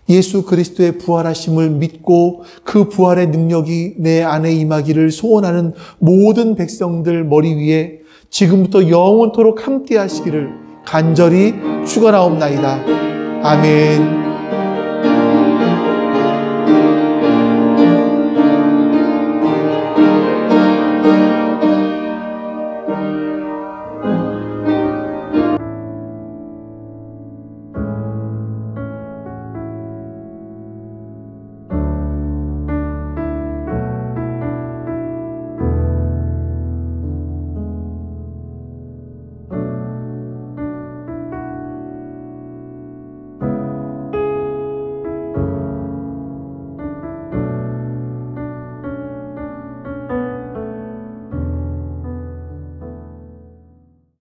S1: 예수 그리스도의 부활하심을 믿고 그 부활의 능력이 내 안에 임하기를 소원하는 모든 백성들 머리 위에 지금부터 영원토록 함께 하시기를 간절히 축원하옵나이다. 아멘.